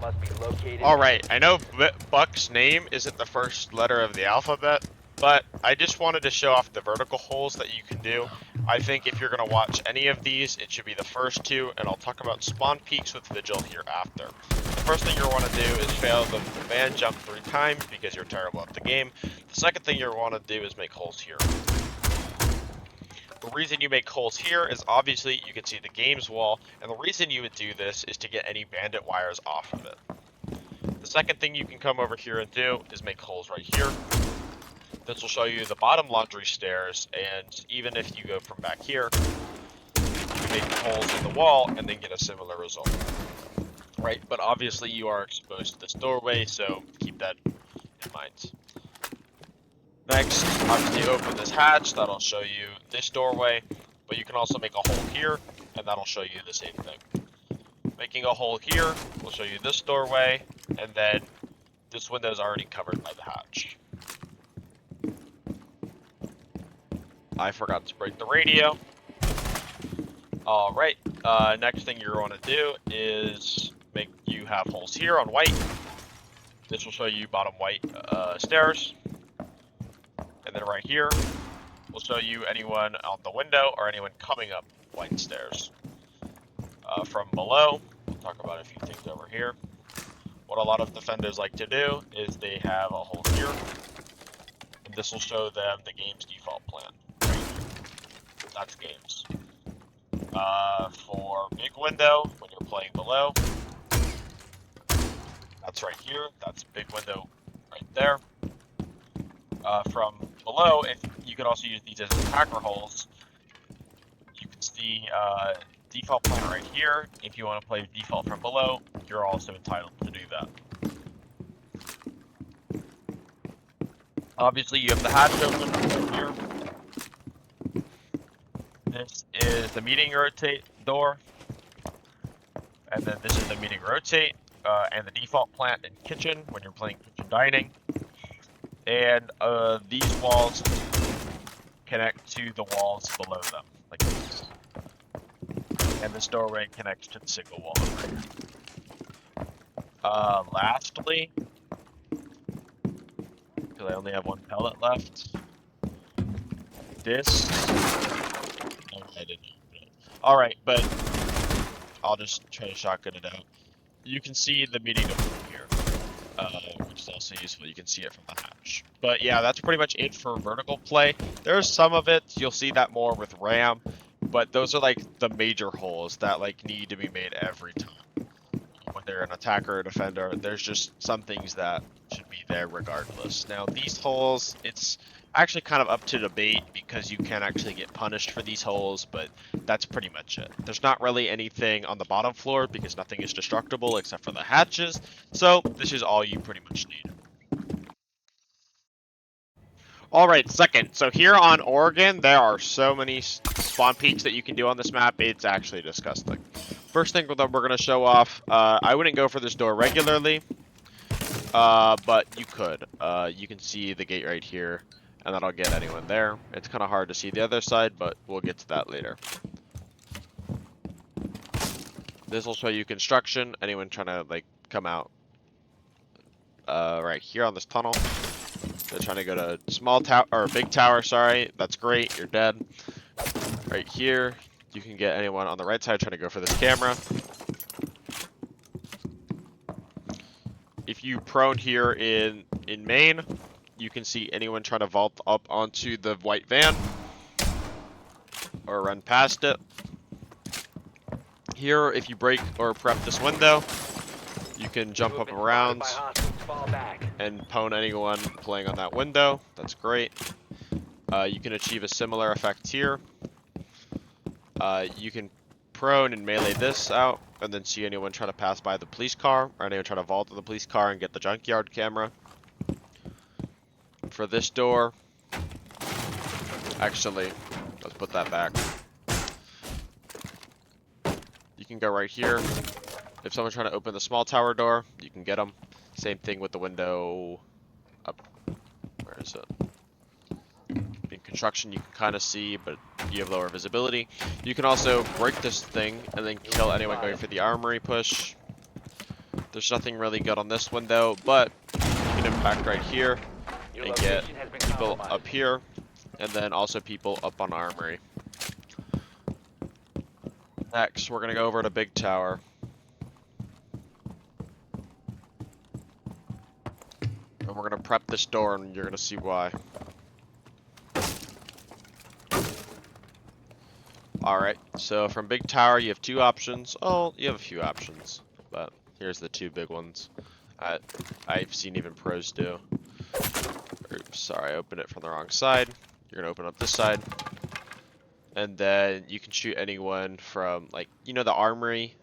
bomb must be located. Alright, I know Buck's name isn't the first letter of the alphabet, but I just wanted to show off the vertical holes that you can do. I think if you're going to watch any of these, it should be the first two, and I'll talk about spawn peeks with Vigil here after. The first thing you'll want to do is fail the man jump 3 times because you're terrible at the game. The second thing you'll want to do is make holes here. The reason you make holes here is obviously you can see the games wall, and the reason you would do this is to get any bandit wires off of it. The second thing you can come over here and do is make holes right here. This will show you the bottom laundry stairs, and even if you go from back here, you can make holes in the wall and then get a similar result. Right, but obviously you are exposed to this doorway, so keep that in mind. Next, obviously open this hatch, that'll show you this doorway, but you can also make a hole here, and that'll show you the same thing. Making a hole here will show you this doorway, and then this window is already covered by the hatch. I forgot to break the radio. Alright, next thing you're going to do is you have holes here on white. This will show you bottom white stairs. And then right here will show you anyone out the window or anyone coming up white stairs. From below, we'll talk about a few things over here. What a lot of defenders like to do is they have a hole here. And this will show them the game's default plan. That's games. For big window, when you're playing below, that's right here. That's big window right there. From below, if you can also use these as attacker holes. You can see default plan right here. If you want to play default from below, you're also entitled to do that. Obviously, you have the hatch open right here. This is the meeting rotate door, and then this is the meeting rotate, and the default plant and kitchen when you're playing kitchen dining. And these walls connect to the walls below them, like this. And this doorway connects to the single wall over here. Lastly, because I only have 1 pellet left, this. Oh, I didn't open it. Alright, but I'll just try to shotgun it out. You can see the meeting over here. Which is also useful. You can see it from the hatch. But yeah, that's pretty much it for vertical play. There's some of it, you'll see that more with RAM, but those are like the major holes that like need to be made every time. Whether you're an attacker or defender, there's just some things that should be there regardless. Now these holes, it's actually kind of up to debate because you can actually get punished for these holes, but that's pretty much it. There's not really anything on the bottom floor because nothing is destructible except for the hatches, so this is all you pretty much need. Alright, second, so here on Oregon, there are so many spawn peeks that you can do on this map, it's actually disgusting. First thing that we're going to show off, I wouldn't go for this door regularly, but you could. You can see the gate right here. And that'll get anyone there. It's kind of hard to see the other side, but we'll get to that later. This will show you construction. Anyone trying to like come out right here on this tunnel. They're trying to go to small tower or big tower. Sorry, that's great. You're dead. Right here, you can get anyone on the right side trying to go for this camera. If you prone here in main, you can see anyone trying to vault up onto the white van or run past it. Here, if you break or prep this window, you can jump up around and pwn anyone playing on that window. That's great. You can achieve a similar effect here. You can prone and melee this out and then see anyone trying to pass by the police car or anyone trying to vault to the police car and get the junkyard camera. For this door, actually, let's put that back. You can go right here. If someone's trying to open the small tower door, you can get them. Same thing with the window up. Where is it? In construction, you can kind of see, but you have lower visibility. You can also break this thing and then kill anyone going for the armory push. There's nothing really good on this window, but you can impact right here and get people up here, and then also people up on Armory. Next, we're gonna go over to Big Tower. And we're gonna prep this door, and you're gonna see why. Alright, so from Big Tower you have two options. Oh, you have a few options, but here's the two big ones. I've seen even pros do. Oops, sorry, I opened it from the wrong side. You're gonna open up this side. And then you can shoot anyone from, like, you know, the Armory?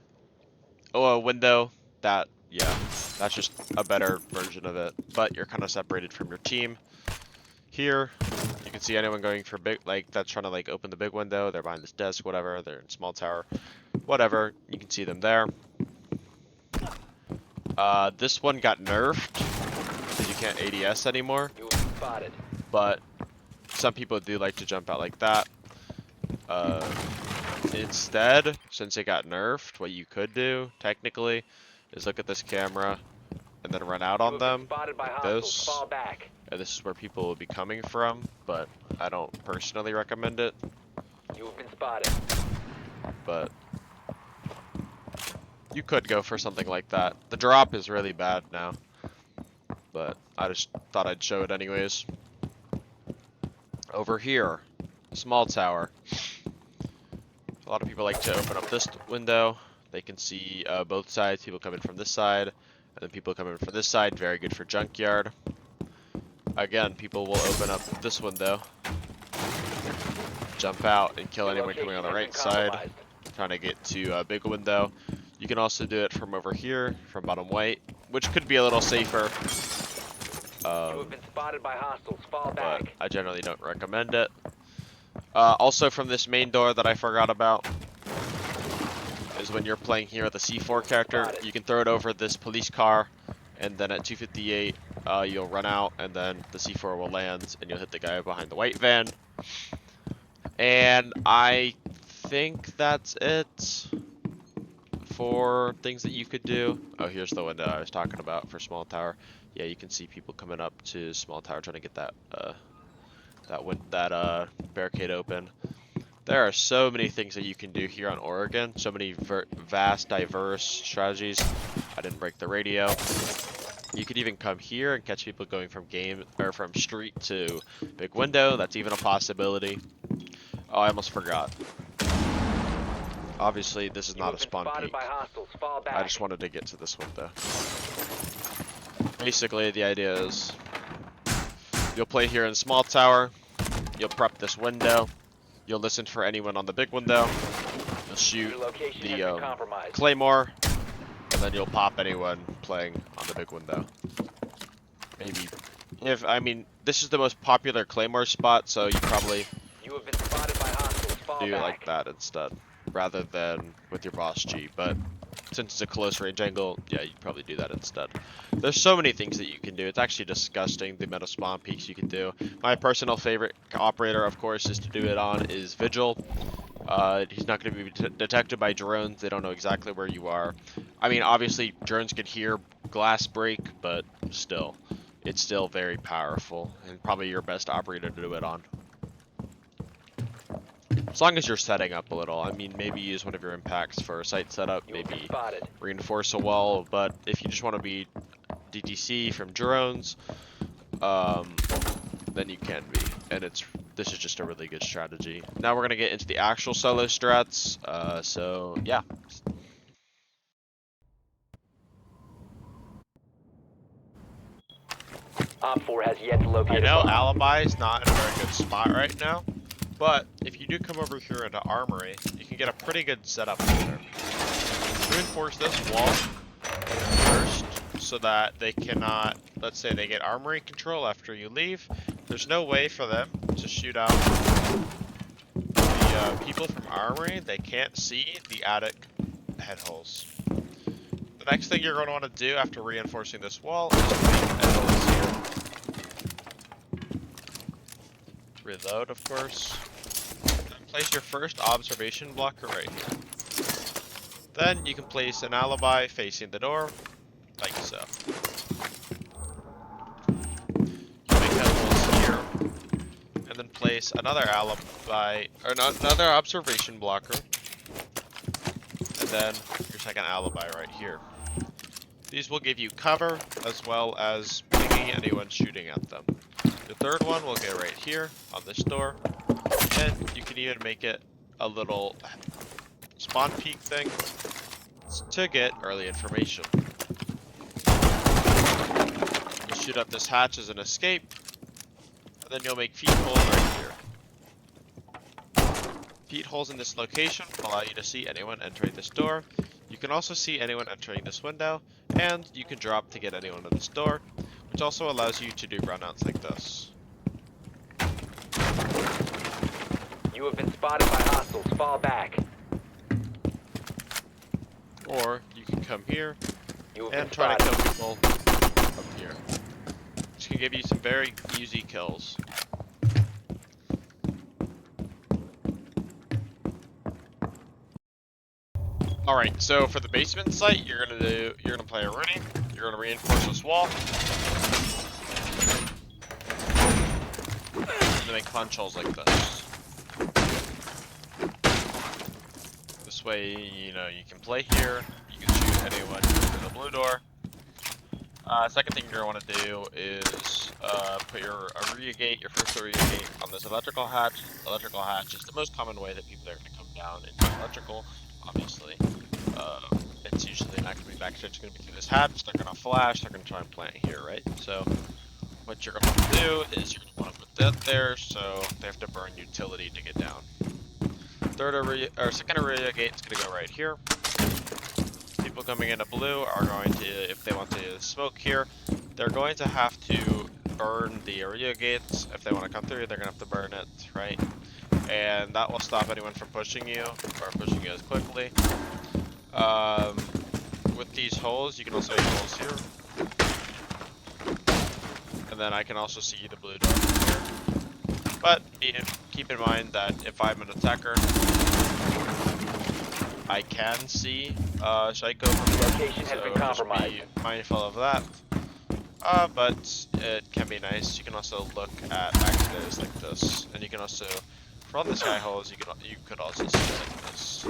Oh, a window. That, yeah, that's just a better version of it. But you're kind of separated from your team. Here, you can see anyone going for big, like, that's trying to, like, open the big window. They're behind this desk, whatever. They're in small tower, whatever. You can see them there. This one got nerfed because you can't ADS anymore. But some people do like to jump out like that. Instead, since it got nerfed, what you could do, technically, is look at this camera and then run out on them like this. And this is where people will be coming from, but I don't personally recommend it. You have been spotted. But you could go for something like that. The drop is really bad now, but I just thought I'd show it anyways. Over here, small tower. A lot of people like to open up this window. They can see both sides, people coming from this side, and then people coming from this side. Very good for junkyard. Again, people will open up this window, jump out, and kill anyone coming on the right side, trying to get to a big window. You can also do it from over here, from bottom white, which could be a little safer. You have been spotted by hostiles. Fall back. But I generally don't recommend it. Also from this main door that I forgot about is when you're playing here with a C4 character, you can throw it over this police car, and then at 258 you'll run out, and then the C4 will land, and you'll hit the guy behind the white van. And I think that's it for things that you could do. Oh, here's the window I was talking about for small tower. Yeah, you can see people coming up to small tower trying to get that barricade open. There are so many things that you can do here on Oregon. So many vast, diverse strategies. I didn't break the radio. You could even come here and catch people going from from street to big window. That's even a possibility. Oh, I almost forgot. Obviously, this is not a spawn peek. I just wanted to get to this window. Basically, the idea is you'll play here in small tower. You'll prep this window. You'll listen for anyone on the big window. You'll shoot the claymore, and then you'll pop anyone playing on the big window. Maybe, I mean, this is the most popular claymore spot, so you probably do it like that instead, rather than with your boss G. But since it's a close range angle, yeah, you'd probably do that instead. There's so many things that you can do. It's actually disgusting the amount of spawn peeks you can do. My personal favorite operator, of course, is to do it on is VIGIL. He's not going to be detected by drones. They don't know exactly where you are. I mean, obviously, drones can hear glass break, but still, it's still very powerful, and probably your best operator to do it on. As long as you're setting up a little. I mean, maybe use one of your impacts for a site setup, maybe reinforce a wall, but if you just want to be DTC from drones, then you can be. And this is just a really good strategy. Now we're going to get into the actual solo strats, so yeah. Op 4 has yet to locate. I know Alibi is not in a very good spot right now, but if you do come over here into Armory, you can get a pretty good setup there. Reinforce this wall first so that they cannot, let's say they get Armory control after you leave. There's no way for them to shoot out the people from Armory. They can't see the attic head holes. The next thing you're going to want to do after reinforcing this wall is put head holes here. Reload, of course. And place your first observation blocker right here. Then you can place an alibi facing the door. like so. You make head holes here, and then place another alibi, or another observation blocker, and then your second alibi right here. These will give you cover, as well as pinging anyone shooting at them. The third one will go right here, on this door, and you can even make it a little spawn peek thing to get early information. You'll shoot up this hatch as an escape, and then you'll make feet holes right here. Feet holes in this location will allow you to see anyone entering this door. You can also see anyone entering this window, and you can drop to get anyone in this door, which also allows you to do runouts like this. You have been spotted by hostiles. Fall back. Or you can come here You have and been try to spotted. kill people up here, which can give you some very easy kills. Alright, so for the basement site, you're gonna play ARUNI. You're gonna reinforce this wall. And make punch holes like this. This way, you know, you can play here. You can shoot anyone through the blue door. Second thing you're gonna want to do is put your ARUNI gate, your first ARUNI gate, on this electrical hatch. Electrical hatch is the most common way that people are gonna come down into electrical. Obviously, it's usually not going to be backstage, it's going to be through this hatch. They're going to flash, they're going to try and plant here, right? So, what you're going to want to do is you're going to want to put that there, so they have to burn utility to get down. Second ARUNI gate is going to go right here. People coming into blue are going to, if they want to smoke here, they're going to have to burn the ARUNI gates. If they want to come through, they're going to have to burn it, right? And that will stop anyone from pushing you, or pushing you as quickly. With these holes, you can also make holes here. And then I can also see the blue door here. But keep in mind that if I'm an attacker, I can see Shaiko from Location has been compromised. Just be mindful of that. But it can be nice. You can also look at backstairs like this, and you can also, for all the sky holes, you could also see like this.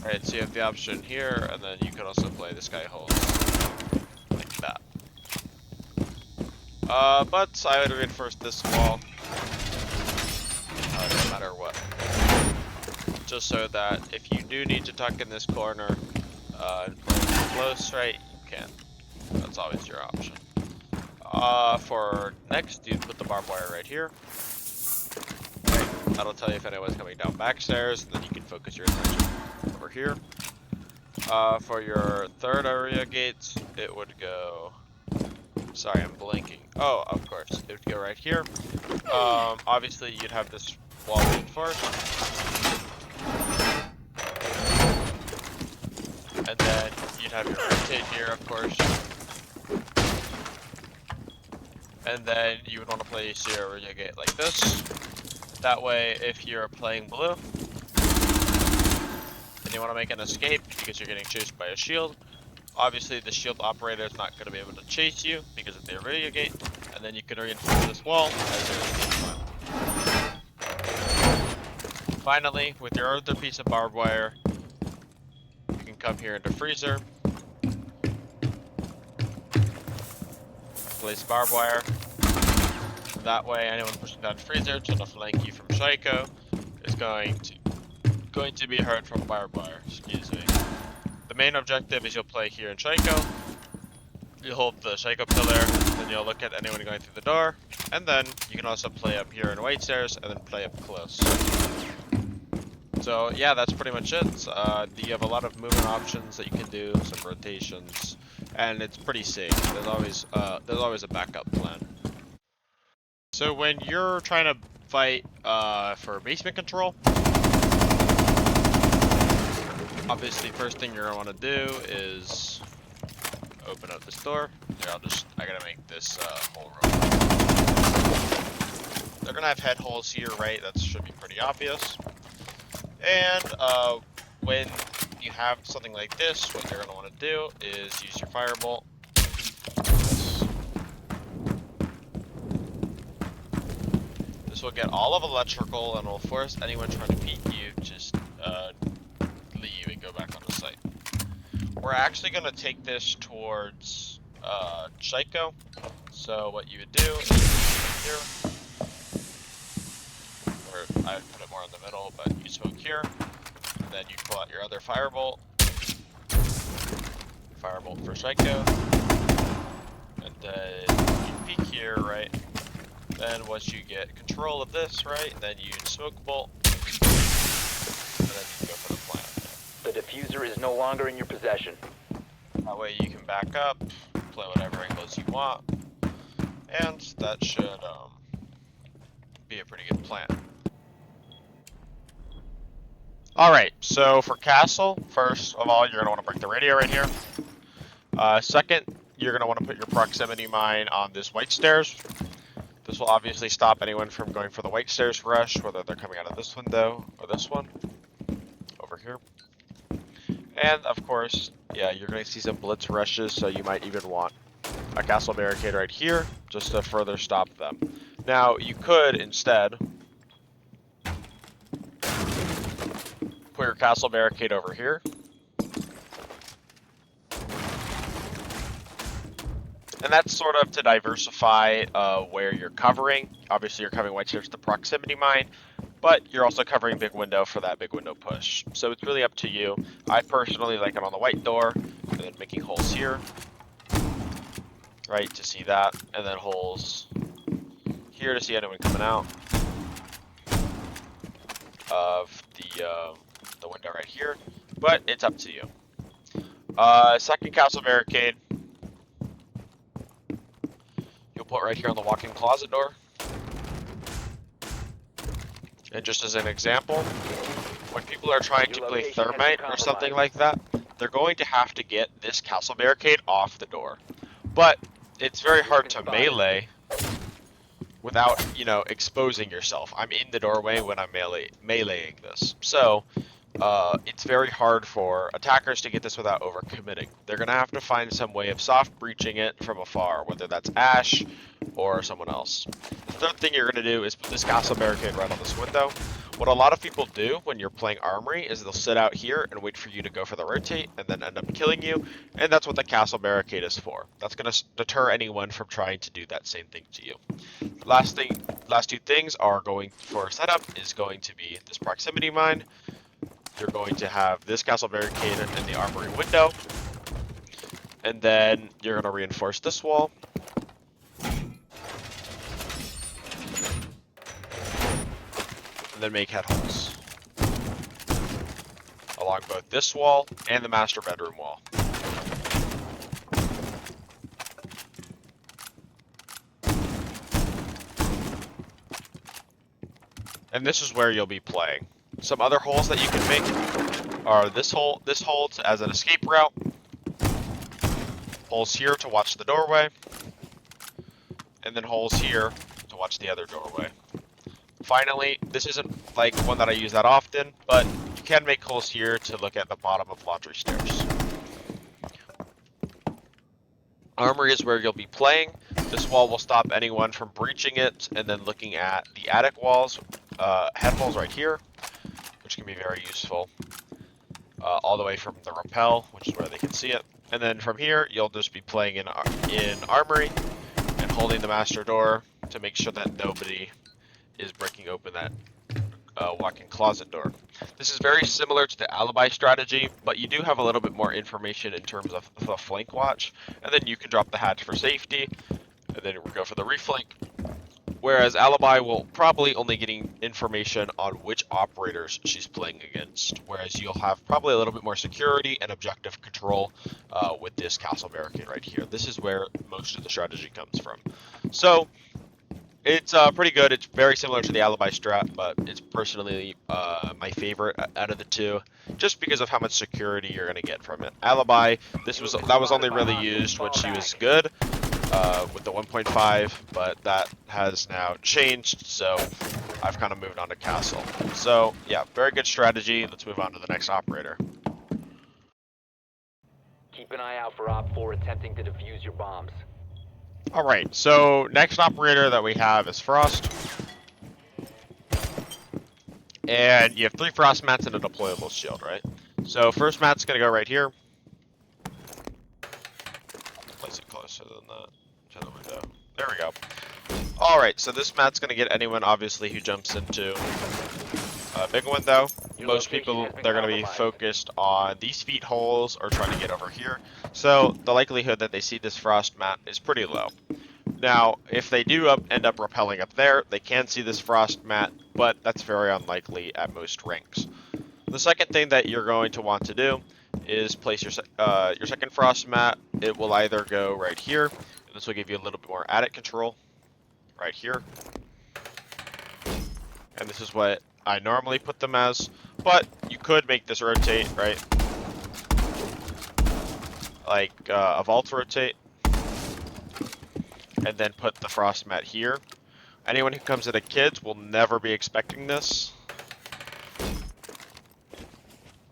Alright, so you have the option here, and then you could also play the sky holes like that. But I would reinforce this wall, no matter what. Just so that if you do need to tuck in this corner and play close, right, you can. That's always your option. For next, you put the barbed wire right here. Right, that'll tell you if anyone's coming down backstairs, and then you can focus your attention over here. For your third ARUNI gates, it would go. Sorry, I'm blinking. Oh, of course, it would go right here. Obviously, you'd have this wall reinforced. And then you'd have your rotate here, of course. And then you would want to place your ARUNI gate like this. That way, if you're playing blue, and you want to make an escape because you're getting chased by a shield, obviously the shield operator is not going to be able to chase you because of the ARUNI gate, and then you can reinforce this wall as your escape plan. Finally, with your other piece of barbed wire, you can come here into freezer, place barbed wire. That way, anyone pushing down freezer to flank you from Shaiko is going to be hurt from barbed wire. Excuse me. The main objective is you'll play here in Shaiko. You'll hold the Shaiko pillar, then you'll look at anyone going through the door, and then you can also play up here in white stairs and then play up close. So yeah, that's pretty much it. You have a lot of movement options that you can do, some rotations, and it's pretty safe. There's always a backup plan. So when you're trying to fight for basement control, obviously first thing you're gonna want to do is open up this door. Here, I gotta make this hole real quick. They're gonna have head holes here, right? That should be pretty obvious. And when you have something like this, what you're going to want to do is use your firebolt. This will get all of electrical and will force anyone trying to peek you just leave and go back on the site. We're actually going to take this towards Psycho. So what you would do is here, or I would put it more in the middle, but you smoke here, and then you pull out your other firebolt for Psycho, and then you peek here, right? Then once you get control of this, right, then you smoke bolt, and then you go for the plant. The diffuser is no longer in your possession. That way you can back up, play whatever angles you want, and that should be a pretty good plan. Alright, so for castle, first of all, you're going to want to break the radio right here. Second, you're going to want to put your proximity mine on this white stairs. This will obviously stop anyone from going for the white stairs rush, whether they're coming out of this window or this one, over here. And of course, yeah, you're going to see some blitz rushes, so you might even want a castle barricade right here, just to further stop them. Now, you could instead put your castle barricade over here. And that's sort of to diversify where you're covering. Obviously, you're covering white stairs with the proximity mine, but you're also covering big window for that big window push. So it's really up to you. I personally like it on the white door, and then making holes here, right, to see that, and then holes here to see anyone coming out of the window right here. But it's up to you. Second castle barricade, you'll put right here on the walk-in closet door. And just as an example, when people are trying to play thermite or something like that, they're going to have to get this castle barricade off the door. But it's very hard to melee without, you know, exposing yourself. I'm in the doorway when I'm meleeing this. So, it's very hard for attackers to get this without overcommitting. They're going to have to find some way of soft breaching it from afar, whether that's Ash or someone else. The third thing you're going to do is put this castle barricade right on this window. What a lot of people do when you're playing Armory is they'll sit out here and wait for you to go for the rotate and then end up killing you, and that's what the castle barricade is for. That's going to deter anyone from trying to do that same thing to you. Last two things are going for setup is going to be this proximity mine. You're going to have this castle barricade in the armory window, and then you're going to reinforce this wall. And then make headholes along both this wall and the master bedroom wall. And this is where you'll be playing. Some other holes that you can make are this hole as an escape route, holes here to watch the doorway, and then holes here to watch the other doorway. Finally, this isn't like one that I use that often, but you can make holes here to look at the bottom of laundry stairs. Armory is where you'll be playing. This wall will stop anyone from breaching it and then looking at the attic walls, head holes right here, which can be very useful, all the way from the rappel, which is where they can see it. And then from here, you'll just be playing in Armory and holding the master door to make sure that nobody is breaking open that walk-in closet door. This is very similar to the alibi strategy, but you do have a little bit more information in terms of the flank watch, and then you can drop the hatch for safety, and then we'll go for the reflank. Whereas alibi will probably only getting information on which operators she's playing against, whereas you'll have probably a little bit more security and objective control with this castle barricade right here. This is where most of the strategy comes from. So it's pretty good. It's very similar to the alibi strat, but it's personally my favorite out of the two, just because of how much security you're gonna get from it. Alibi, that was only really used when she was good with the 1.5, but that has now changed, so I've kind of moved on to castle. So yeah, very good strategy. Let's move on to the next operator. Keep an eye out for Op 4 attempting to defuse your bombs. Alright, so next operator that we have is Frost. And you have 3 Frost mats and a deployable shield, right? So first mat's gonna go right here. Place it closer than that to the window. There we go. Alright, so this mat's gonna get anyone obviously who jumps into a big window. Most people, they're gonna be focused on these feet holes or trying to get over here. So the likelihood that they see this Frost mat is pretty low. Now, if they do end up rappelling up there, they can see this Frost mat, but that's very unlikely at most ranks. The second thing that you're going to want to do is place your second Frost mat. It will either go right here. This will give you a little bit more attic control, right here. And this is what I normally put them as, but you could make this rotate, right? Like a vault rotate. And then put the Frost mat here. Anyone who comes into kids will never be expecting this.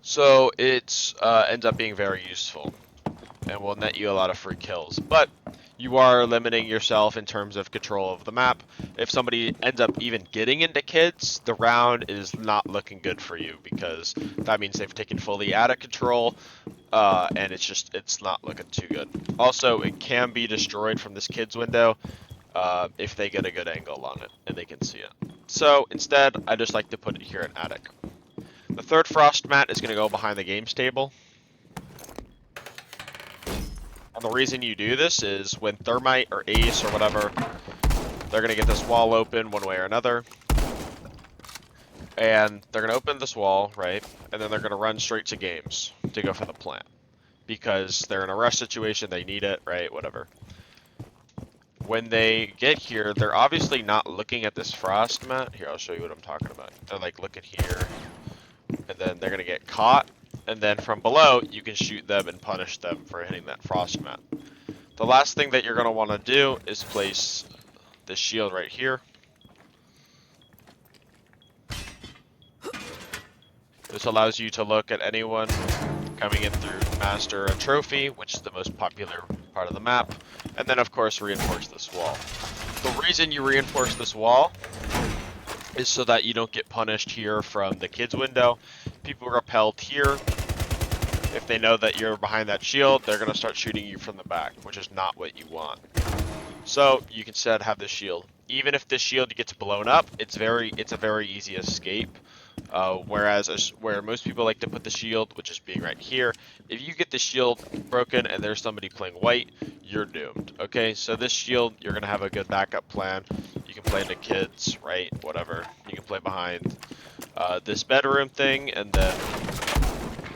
So it ends up being very useful and will net you a lot of free kills. But you are limiting yourself in terms of control of the map. If somebody ends up even getting into kids, the round is not looking good for you because that means they've taken fully attic control. And it's not looking too good. Also, it can be destroyed from this kid's window if they get a good angle on it and they can see it. So instead, I just like to put it here in attic. The third Frost mat is going to go behind the games table. And the reason you do this is when Thermite or Ace or whatever, they're going to get this wall open one way or another. And they're going to open this wall, right? And then they're going to run straight to games to go for the plant. Because they're in a rush situation, they need it, right? Whatever. When they get here, they're obviously not looking at this Frost mat. Here, I'll show you what I'm talking about. They're like looking here. And then they're going to get caught. And then from below, you can shoot them and punish them for hitting that Frost mat. The last thing that you're going to want to do is place this shield right here. This allows you to look at anyone coming in through Master and Trophy, which is the most popular part of the map, and then of course reinforce this wall. The reason you reinforce this wall is so that you don't get punished here from the kids' window. People repelled here. If they know that you're behind that shield, they're going to start shooting you from the back, which is not what you want. So you can instead have this shield. Even if this shield gets blown up, it's a very easy escape. Whereas where most people like to put the shield, which is being right here, if you get the shield broken and there's somebody playing white, you're doomed. Okay, so this shield, you're gonna have a good backup plan. You can play into kids, right? Whatever. You can play behind this bedroom thing and then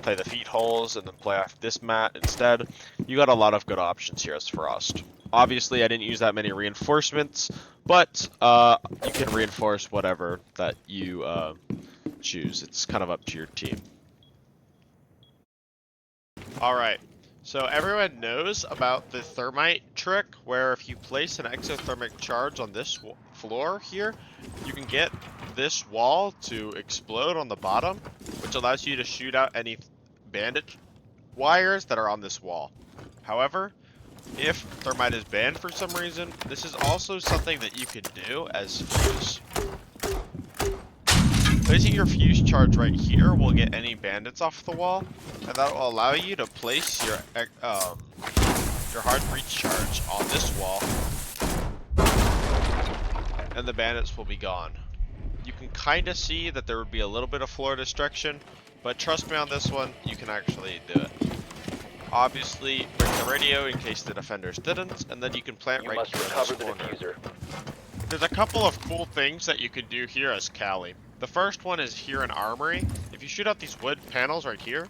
play the feet holes and then play off this mat instead. You got a lot of good options here as Frost. Obviously, I didn't use that many reinforcements, but you can reinforce whatever that you choose. It's kind of up to your team. Alright, so everyone knows about the thermite trick, where if you place an exothermic charge on this floor here, you can get this wall to explode on the bottom, which allows you to shoot out any bandit wires that are on this wall. However, if thermite is banned for some reason, this is also something that you could do as fuse. Placing your fuse charge right here will get any bandits off the wall, and that will allow you to place your hard breach charge on this wall, and the bandits will be gone. You can kind of see that there would be a little bit of floor destruction, but trust me on this one, you can actually do it. Obviously, bring the radio in case the defenders didn't, and then you can plant right here in this corner. There's a couple of cool things that you can do here as Cali. The first one is here in Armory. If you shoot out these wood panels right here,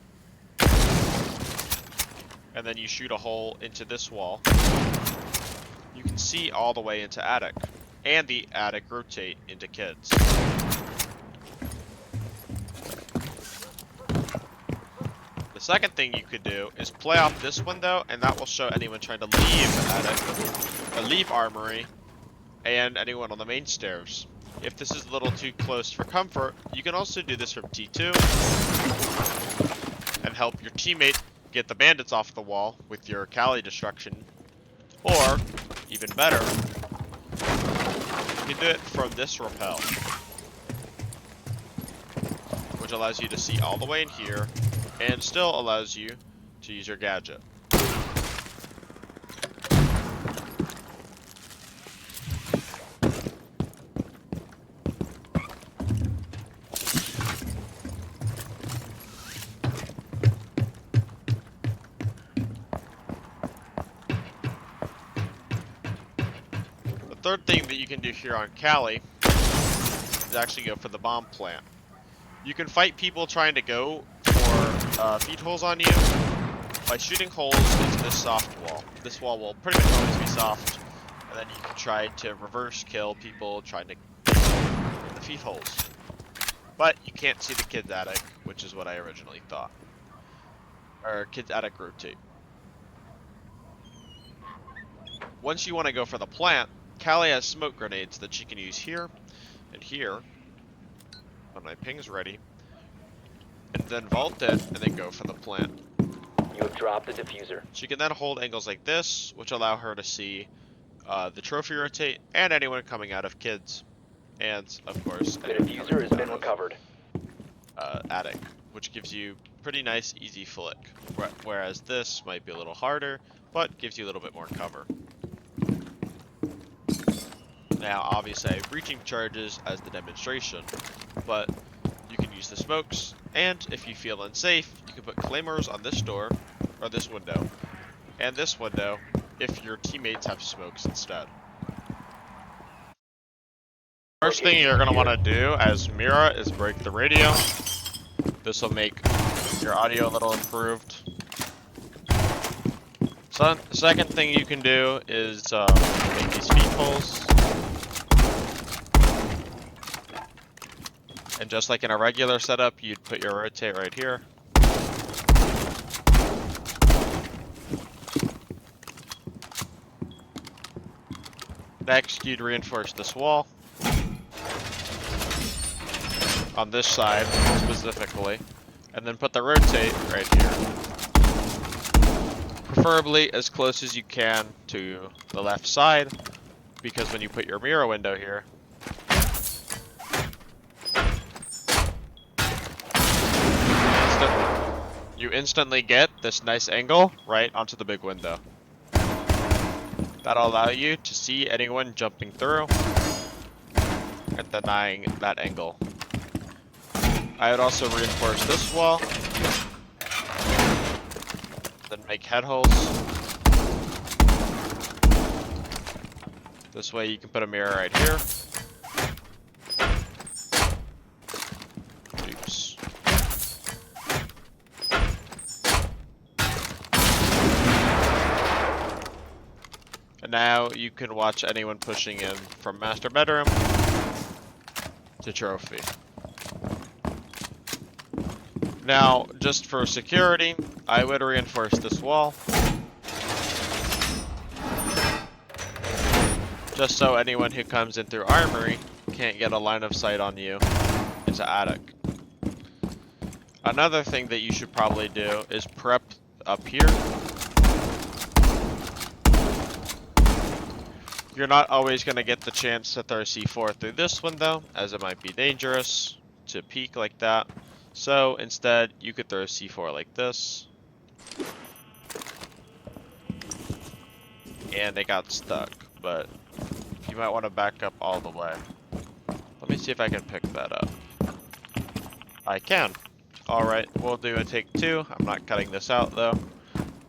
and then you shoot a hole into this wall, you can see all the way into attic, and the attic rotate into kids. The second thing you could do is play off this window, and that will show anyone trying to leave attic, or leave Armory, and anyone on the main stairs. If this is a little too close for comfort, you can also do this from T2 and help your teammate get the bandits off the wall with your Cali destruction, or, even better, you can do it from this rappel, which allows you to see all the way in here, and still allows you to use your gadget. The third thing that you can do here on Cali is actually go for the bomb plant. You can fight people trying to go for feed holes on you by shooting holes into this soft wall. This wall will pretty much always be soft, and then you can try to reverse kill people trying to get in the feed holes. But you can't see the kid's attic, which is what I originally thought. Or kid's attic rotate. Once you want to go for the plant, Callie has smoke grenades that she can use here and here when my ping's ready, and then vault it and then go for the plant. You have dropped the diffuser. She can then hold angles like this, which allow her to see the trophy rotate and anyone coming out of kids, and of course the diffuser has been recovered. Attic, which gives you pretty nice easy flick, whereas this might be a little harder, but gives you a little bit more cover. Now, obviously, I have breaching charges as the demonstration, but you can use the smokes, and if you feel unsafe, you can put claymores on this door, or this window, and this window, if your teammates have smokes instead. First thing you're going to want to do as MIRA is break the radio. This will make your audio a little improved. So, the second thing you can do is make these feed holes. And just like in a regular setup, you'd put your rotate right here. Next, you'd reinforce this wall. On this side, specifically. And then put the rotate right here. Preferably as close as you can to the left side, because when you put your MIRA window here, you instantly get this nice angle right onto the big window. That'll allow you to see anyone jumping through and denying that angle. I would also reinforce this wall, then make head holes. This way you can put a MIRA right here. Oops. And now you can watch anyone pushing in from master bedroom to trophy. Now, just for security, I would reinforce this wall. Just so anyone who comes in through armory can't get a line of sight on you into attic. Another thing that you should probably do is prep up here. You're not always going to get the chance to throw C4 through this window, as it might be dangerous to peek like that. So instead, you could throw C4 like this. And it got stuck, but you might want to back up all the way. Let me see if I can pick that up. I can. Alright, we'll do a take two. I'm not cutting this out though.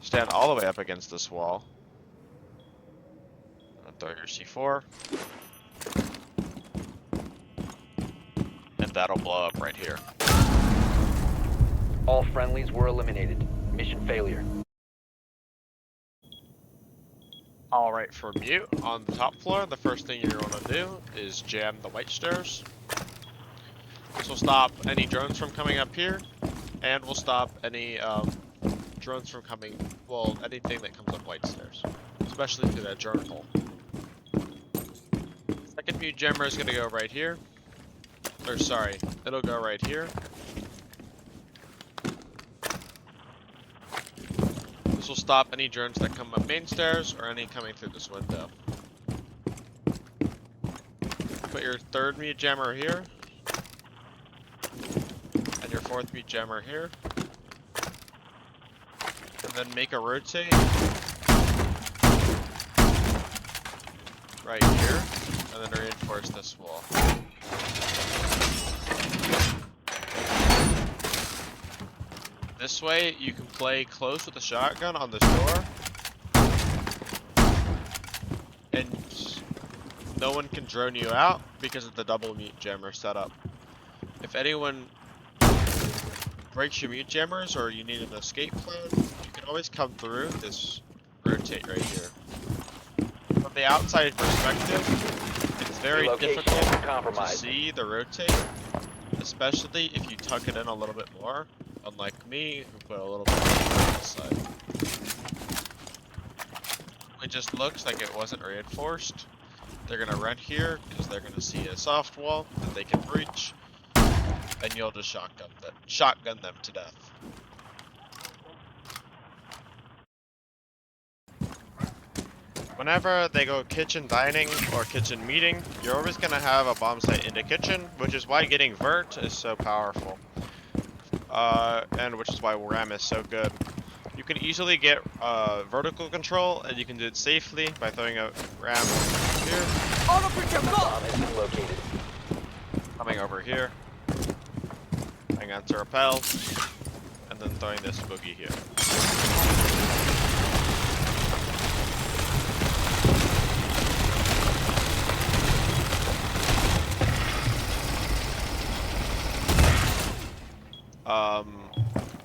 Stand all the way up against this wall. Throw your C4. And that'll blow up right here. All friendlies were eliminated. Mission failure. Alright, for mute, on the top floor, the first thing you're going to do is jam the white stairs. This will stop any drones from coming up here, and will stop any drones from coming, well, anything that comes up white stairs, especially through that drone hole. Second mute jammer is going to go right here. Or sorry, it'll go right here. This will stop any drones that come up main stairs or any coming through this window. Put your third mute jammer here. And your fourth mute jammer here. And then make a rotate. Right here. And then reinforce this wall. This way, you can play close with the shotgun on this door. And no one can drone you out because of the double mute jammer setup. If anyone breaks your mute jammers or you need an escape plan, you can always come through this rotate right here. From the outside perspective, it's very difficult to see the rotate, especially if you tuck it in a little bit more. Unlike me, who put a little bit on this side. It just looks like it wasn't reinforced. They're gonna run here because they're gonna see a soft wall that they can breach, and you'll just shotgun them to death. Whenever they go kitchen dining or kitchen meeting, you're always gonna have a bomb site in the kitchen, which is why getting vert is so powerful. And which is why RAM is so good. You can easily get vertical control, and you can do it safely by throwing a RAM here. Coming over here. Hang on to rappel. And then throwing this boogie here.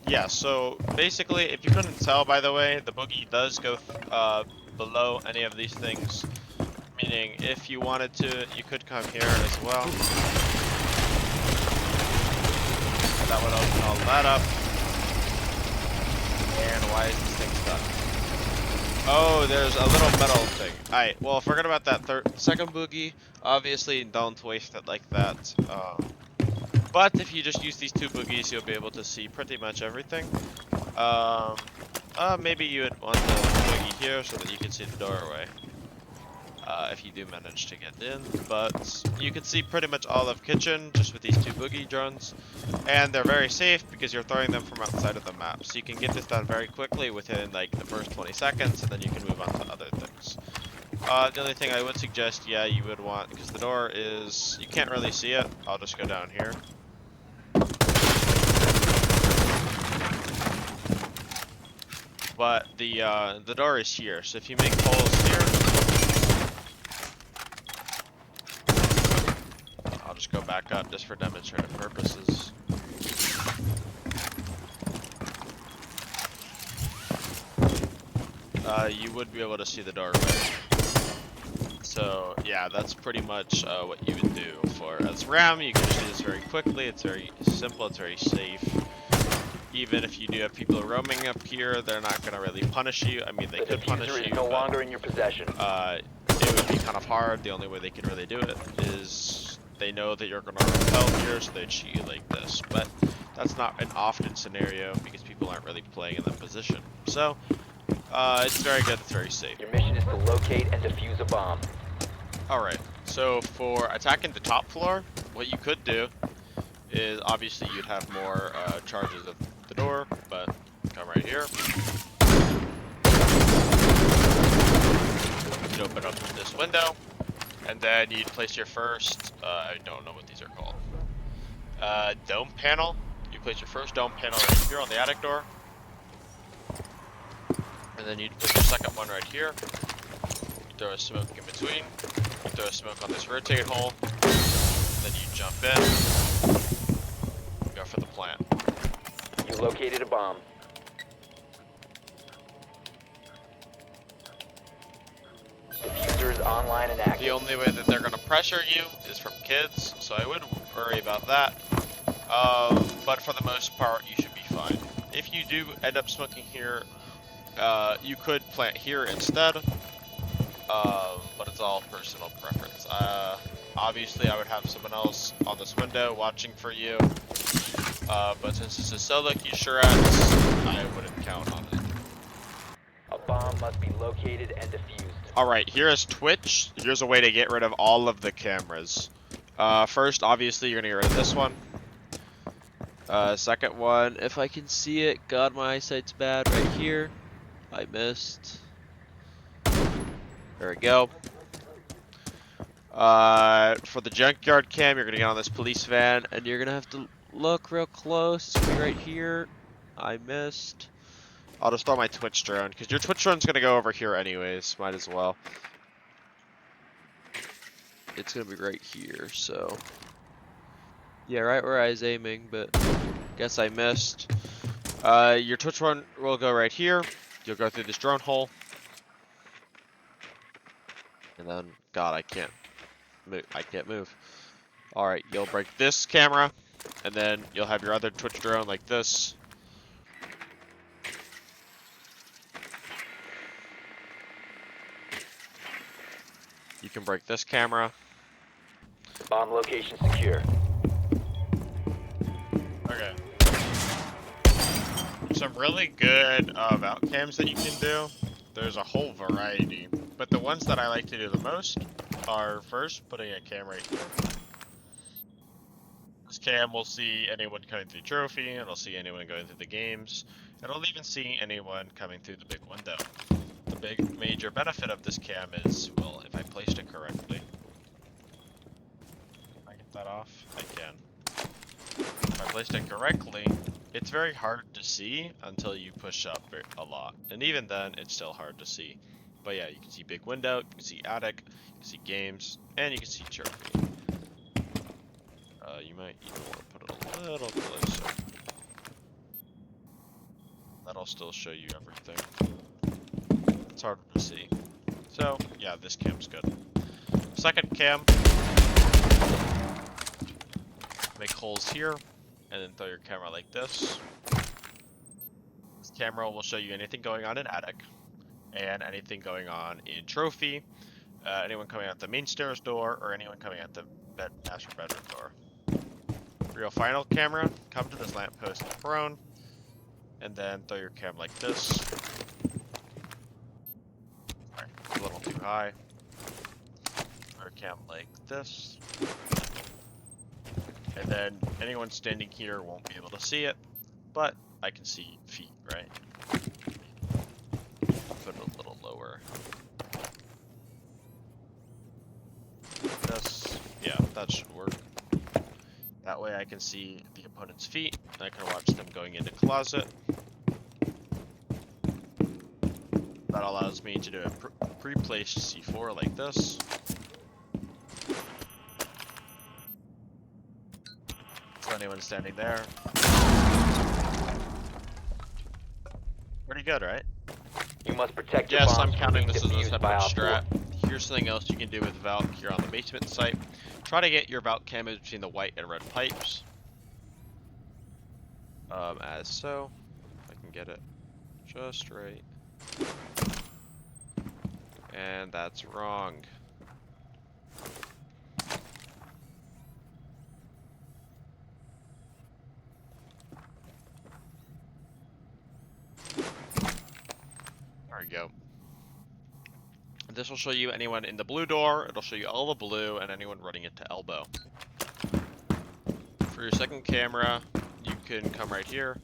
Yeah, so basically, if you couldn't tell, by the way, the boogie does go below any of these things. Meaning, if you wanted to, you could come here as well. That would open all that up. And why is this thing stuck? Oh, there's a little metal thing. Alright, well, forget about that second boogie. Obviously, don't waste it like that. But if you just use these two boogies, you'll be able to see pretty much everything. Maybe you would want the boogie here so that you can see the doorway. If you do manage to get in. But you can see pretty much all of kitchen just with these two boogie drones. And they're very safe because you're throwing them from outside of the map. So you can get this done very quickly within like the first 20 seconds, and then you can move on to other things. The only thing I would suggest, yeah, you would want, because the door is, you can't really see it. I'll just go down here. But the door is here, so if you make holes here, I'll just go back up just for demonstrative purposes. You would be able to see the doorway. So yeah, that's pretty much what you would do for as RAM. You can do this very quickly. It's very simple. It's very safe. Even if you do have people roaming up here, they're not going to really punish you. I mean, they could punish you, no longer in your possession. It would be kind of hard. The only way they could really do it is they know that you're going to repel here, so they'd shoot you like this. But that's not an often scenario because people aren't really playing in that position. So it's very good. It's very safe. Your mission is to locate and defuse a bomb. Alright, so for attacking the top floor, what you could do is obviously you'd have more charges of the door, but come right here. You'd open up this window, and then you'd place your first, I don't know what these are called, dome panel. You place your first dome panel right here on the attic door, and then you'd put your second one right here. You throw a smoke in between, you throw a smoke on this rotate hole, then you jump in. Go for the plant. You located a bomb. Diffuser is online and active. The only way that they're going to pressure you is from kids, so I wouldn't worry about that. But for the most part, you should be fine. If you do end up smoking here, you could plant here instead. But it's all personal preference. Obviously, I would have someone else on this window watching for you. But since it's a solo queue Strats, I wouldn't count on it. be located and defused. Alright, here is Twitch. Here's a way to get rid of all of the cameras. First, obviously, you're gonna get rid of this one. Second one, if I can see it, God, my eyesight's bad right here. I missed. There we go. For the junkyard cam, you're gonna get on this police van, and you're gonna have to look real close. It's gonna be right here. I missed. I'll just throw my Twitch drone, because your Twitch drone's gonna go over here anyways. Might as well. It's gonna be right here, so. Yeah, right where I was aiming, but guess I missed. Your Twitch drone will go right here. You'll go through this drone hole. And then, God, I can't move. Alright, you'll break this camera, and then you'll have your other Twitch drone like this. You can break this camera. Bomb location secure. Okay. Some really good vault cams that you can do. There's a whole variety, but the ones that I like to do the most are first putting a cam right here. This cam will see anyone coming through trophy, it'll see anyone going through the games, it'll even see anyone coming through the big window. The big major benefit of this cam is, well, if I placed it correctly. Can I get that off? I can. If I placed it correctly, it's very hard to see until you push up a lot. And even then, it's still hard to see. But yeah, you can see big window, you can see attic, you can see games, and you can see trophy. You might even want to put it a little closer. That'll still show you everything. It's harder to see. So, yeah, this cam's good. Second cam. Make holes here, and then throw your camera like this. This camera will show you anything going on in attic, and anything going on in trophy, anyone coming out the main stairs door, or anyone coming out the master bedroom door. For your final camera, come to this lamppost prone, and then throw your cam like this. Alright, a little too high. Throw your cam like this. And then anyone standing here won't be able to see it, but I can see feet, right? Put it a little lower. This, yeah, that should work. That way I can see the opponent's feet, and I can watch them going into closet. That allows me to do a pre-placed C4 like this. So anyone standing there. Pretty good, right? You must protect your Yes, bombs I'm from counting being this as a defused separate by Op 4. strat. Here's something else you can do with Valk here on the basement site. Try to get your Valk cam between the white and red pipes. As so. If I can get it just right. And that's wrong. There we go. This will show you anyone in the blue door, it'll show you all the blue, and anyone running it to elbow. For your second camera, you can come right here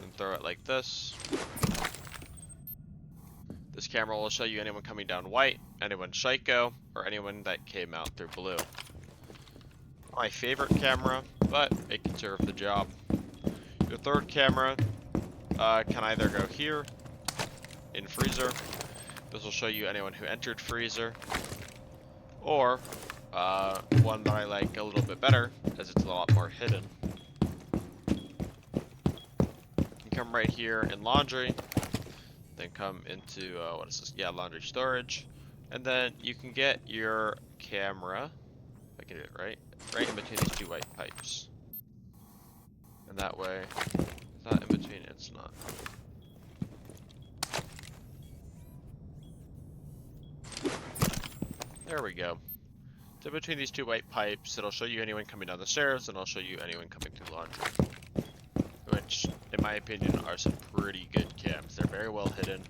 and throw it like this. This camera will show you anyone coming down white, anyone Psycho, or anyone that came out through blue. My favorite camera, but it can serve the job. Your third camera can either go here, in freezer. This will show you anyone who entered freezer, or one that I like a little bit better, as it's a lot more hidden. You can come right here in laundry, then come into what is this? Yeah, laundry storage, and then you can get your camera. If I can do it right in between these two white pipes, and that way, it's not in between. It's not. There we go. So between these two white pipes, it'll show you anyone coming down the stairs, and it'll show you anyone coming through laundry. Which, in my opinion, are some pretty good cams. They're very well hidden.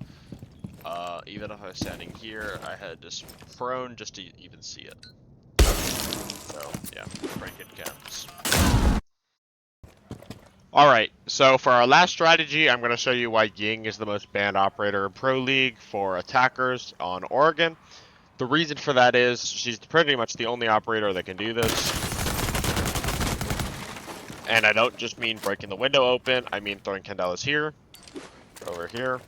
even if I was standing here, I had just prone just to even see it. So, yeah, break-in counts. Alright, so for our last strategy, I'm going to show you why Ying is the most banned operator in Pro League for attackers on Oregon. The reason for that is she's pretty much the only operator that can do this. And I don't just mean breaking the window open, I mean throwing candelas here, over here,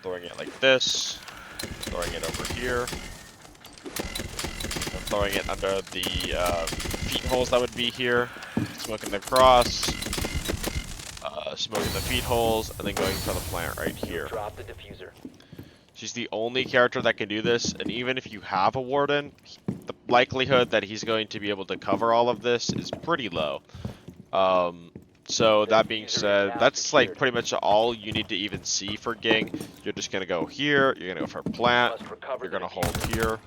throwing it like this, throwing it over here, and throwing it under the feet holes that would be here, smoking the cross, smoking the feet holes, and then going for the plant right here. Drop the diffuser. She's the only character that can do this, and even if you have a warden, the likelihood that he's going to be able to cover all of this is pretty low. So that being said, that's like pretty much all you need to even see for Ging. You're just gonna go here, you're gonna go for plant, you're gonna hold here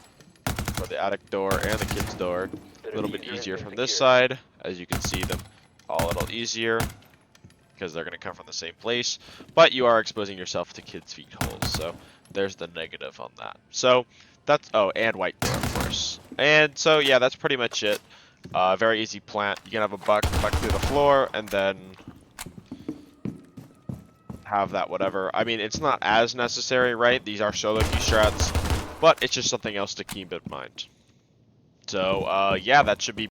for the attic door and the kids door. A little bit easier from this side, as you can see them all a little easier, because they're gonna come from the same place, but you are exposing yourself to kids' feet holes, so there's the negative on that. So that's, oh, and white door, of course. And so, yeah, that's pretty much it. Very easy plant. You can have a buck through the floor, and then have that whatever. I mean, it's not as necessary, right? These are solo queue strats, but it's just something else to keep in mind. So, yeah, that should be